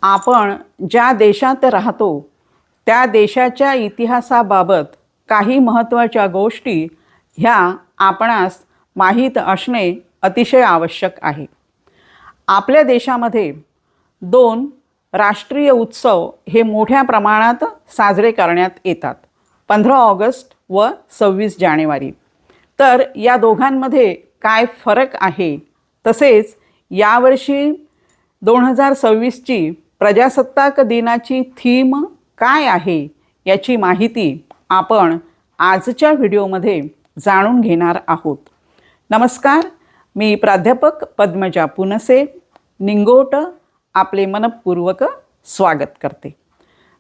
आपण ज्या देशात राहतो त्या देशाच्या इतिहासाबाबत काही महत्त्वाच्या गोष्टी ह्या आपणास माहीत असणे अतिशय आवश्यक आहे. आपल्या देशामध्ये 2 राष्ट्रीय उत्सव हे मोठ्या प्रमाणात साजरे करण्यात येतात, 15 ऑगस्ट व 26 जानेवारी. तर या दोघांमध्ये काय फरक आहे, तसेच यावर्षी 2026ची प्रजासत्ताक दिनाची थीम काय आहे याची माहिती आपण आजच्या व्हिडिओमध्ये जाणून घेणार आहोत. नमस्कार, मी प्राध्यापक पद्मजा पुनसे निंगोट आपले मनपूर्वक स्वागत करते.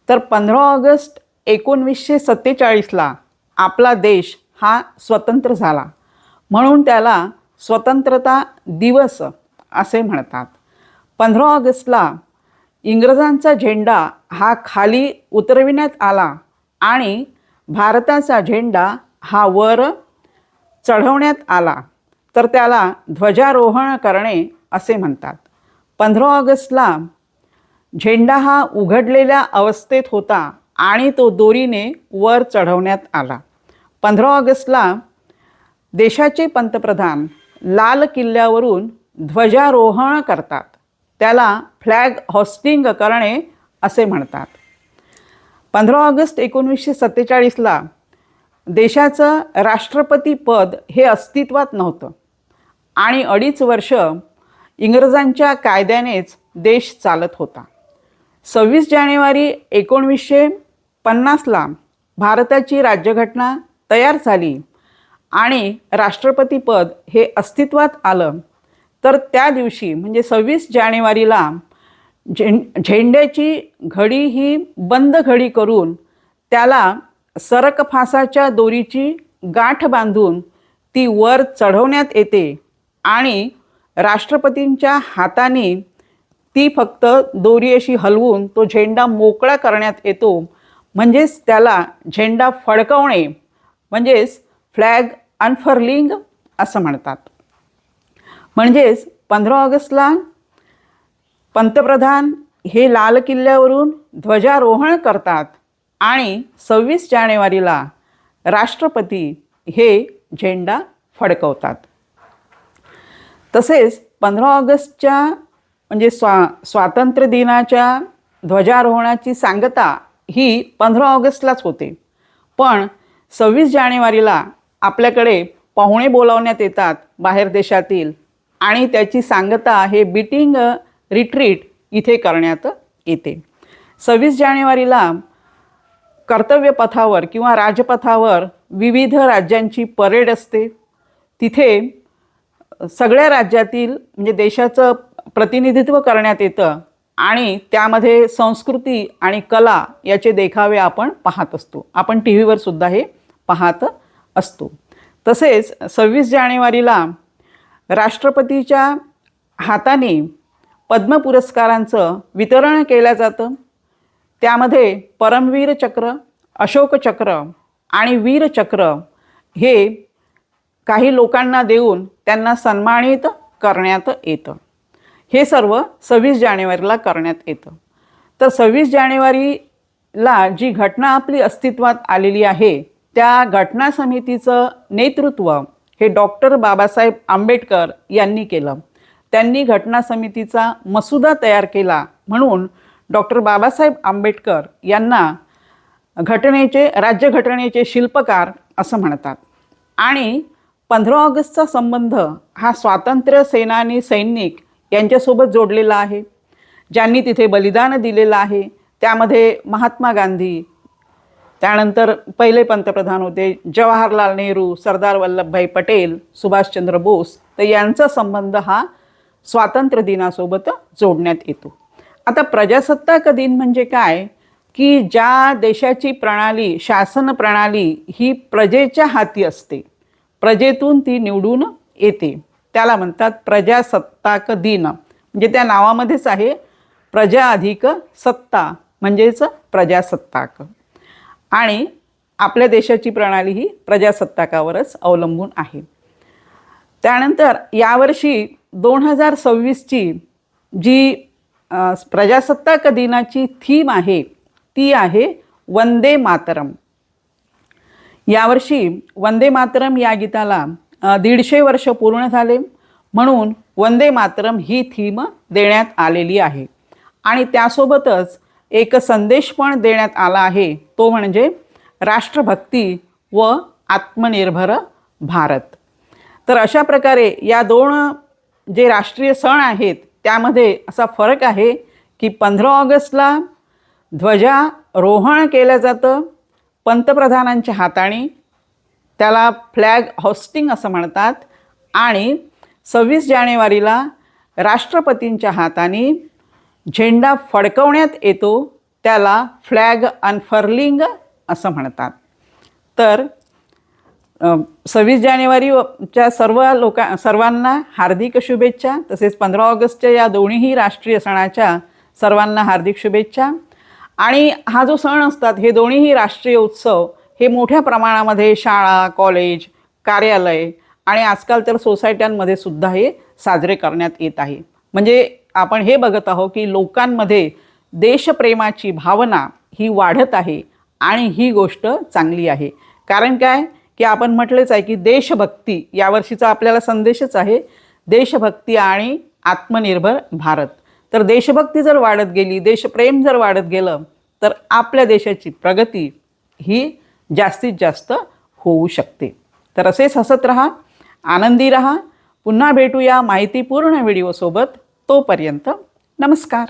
तर 15 ऑगस्ट 1947ला आपला देश हा स्वतंत्र झाला, म्हणून त्याला स्वतंत्रता दिवस असे म्हणतात. 15 ऑगस्टला इंग्रजांचा झेंडा हा खाली उतरविण्यात आला आणि भारताचा झेंडा हा वर चढवण्यात आला, तर त्याला ध्वजारोहण करणे असे म्हणतात. 15 ऑगस्टला झेंडा हा उघडलेल्या अवस्थेत होता आणि तो दोरीने वर चढवण्यात आला. 15 ऑगस्टला देशाचे पंतप्रधान लाल किल्ल्यावरून ध्वजारोहण करतात, त्याला फ्लॅग होस्टिंग करणे असे म्हणतात. 15 ऑगस्ट 1947ला देशाचं राष्ट्रपती पद हे अस्तित्वात नव्हतं आणि 2.5 वर्ष इंग्रजांच्या कायद्यानेच देश चालत होता. 26 जानेवारी 1950ला भारताची राज्यघटना तयार झाली आणि राष्ट्रपती पद हे अस्तित्वात आलं. तर त्या दिवशी म्हणजे 26 जानेवारीला झेंड्याची घडी ही बंद घडी करून त्याला सरकफासाच्या दोरीची गाठ बांधून ती वर चढवण्यात येते आणि राष्ट्रपतींच्या हाताने ती फक्त दोरी अशी हलवून तो झेंडा मोकळा करण्यात येतो. म्हणजेच त्याला झेंडा फडकवणे म्हणजेच फ्लॅग अनफर्लिंग असं म्हणतात. म्हणजेच 15 ऑगस्टला पंतप्रधान हे लाल किल्ल्यावरून ध्वजारोहण करतात आणि 26 जानेवारीला राष्ट्रपती हे झेंडा फडकवतात. तसेच 15 ऑगस्टच्या म्हणजे स्वातंत्र्य दिनाच्या ध्वजारोहणाची सांगता ही 15 ऑगस्टलाच होते, पण 26 जानेवारीला आपल्याकडे पाहुणे बोलावण्यात येतात बाहेर देशातील आणि त्याची सांगता हे बीटिंग रिट्रीट इथे करण्यात येते. 26 जानेवारीला कर्तव्यपथावर किंवा राजपथावर विविध राज्यांची परेड असते. तिथे सगळ्या राज्यातील म्हणजे देशाचं प्रतिनिधित्व करण्यात येतं आणि त्यामध्ये संस्कृती आणि कला याचे देखावे आपण पाहत असतो. आपण टी व्हीवर सुद्धा हे पाहत असतो. तसेच 26 जानेवारीला राष्ट्रपतीच्या हाताने पद्म पुरस्कारांचं वितरण केलं जातं. त्यामध्ये परमवीर चक्र, अशोक चक्र आणि वीर चक्र हे काही लोकांना देऊन त्यांना सन्मानित करण्यात येतं. हे सर्व 26 जानेवारीला करण्यात येतं. तर 26 जानेवारीला जी घटना आपली अस्तित्वात आलेली आहे त्या घटना समितीचं नेतृत्व हे डॉक्टर बाबासाहेब आंबेडकर यांनी केलं. त्यांनी घटना समितीचा मसुदा तयार केला, म्हणून डॉक्टर बाबासाहेब आंबेडकर यांना राज्यघटनेचे शिल्पकार असं म्हणतात. आणि 15 ऑगस्टचा संबंध हा स्वातंत्र्य सेनानी सैनिक यांच्यासोबत जोडलेला आहे, ज्यांनी तिथे बलिदान दिलेलं आहे. त्यामध्ये महात्मा गांधी, त्यानंतर पहिले पंतप्रधान होते जवाहरलाल नेहरू, सरदार वल्लभभाई पटेल, सुभाषचंद्र बोस, तर यांचा संबंध हा स्वातंत्र्य दिनासोबत जोडण्यात येतो. आता प्रजासत्ताक दिन म्हणजे काय की ज्या देशाची प्रणाली, शासन प्रणाली ही प्रजेच्या हाती असते, प्रजेतून ती निवडून येते, त्याला म्हणतात प्रजासत्ताक दिन. म्हणजे त्या नावामध्येच आहे प्रजा अधिक सत्ता म्हणजेच प्रजासत्ताक. आणि आपल्या देशाची प्रणाली ही प्रजासत्ताकावरच अवलंबून आहे. त्यानंतर यावर्षी 2026ची जी प्रजासत्ताक दिनाची थीम आहे ती आहे वंदे मातरम. यावर्षी वंदे मातरम या गीताला 150 वर्ष पूर्ण झाले, म्हणून वंदे मातरम ही थीम देण्यात आलेली आहे. आणि त्यासोबतच एक संदेश पण देण्यात आला आहे, तो म्हणजे राष्ट्रभक्ती व आत्मनिर्भर भारत. तर अशा प्रकारे या दोन जे राष्ट्रीय सण आहेत त्यामध्ये असा फरक आहे की 15 ऑगस्टला ध्वजारोहण केलं जातं पंतप्रधानांच्या हाताने, त्याला फ्लॅग होस्टिंग असं म्हणतात. आणि 26 जानेवारीला राष्ट्रपतींच्या हाताने झेंडा फडकवण्यात येतो, त्याला फ्लॅग अनफर्लिंग असं म्हणतात. तर 26 जानेवारीच्या सर्वांना हार्दिक शुभेच्छा. तसेच 15 ऑगस्टच्या या दोन्हीही राष्ट्रीय सणाच्या सर्वांना हार्दिक शुभेच्छा. आणि हा जो सण असतात हे दोन्हीही राष्ट्रीय उत्सव हे मोठ्या प्रमाणामध्ये शाळा, कॉलेज, कार्यालय आणि आजकाल तर सोसायट्यांमध्ये सुद्धा हे साजरे करण्यात येत आहे. म्हणजे आपण हे बघत आहोत की लोकांमध्ये देशप्रेमाची भावना ही वाढत आहे आणि ही गोष्ट चांगली आहे. कारण काय की आपण म्हटलेच आहे की देशभक्ती यावर्षीचा आपल्याला संदेशच आहे, देशभक्ती आणि आत्मनिर्भर भारत. तर देशभक्ती जर वाढत गेली, देशप्रेम जर वाढत गेलं तर आपल्या देशाची प्रगती ही जास्तीत जास्त होऊ शकते. तर असेच हसत राहा, आनंदी राहा. पुन्हा भेटूया माहितीपूर्ण व्हिडिओसोबत. तोपर्यंत नमस्कार.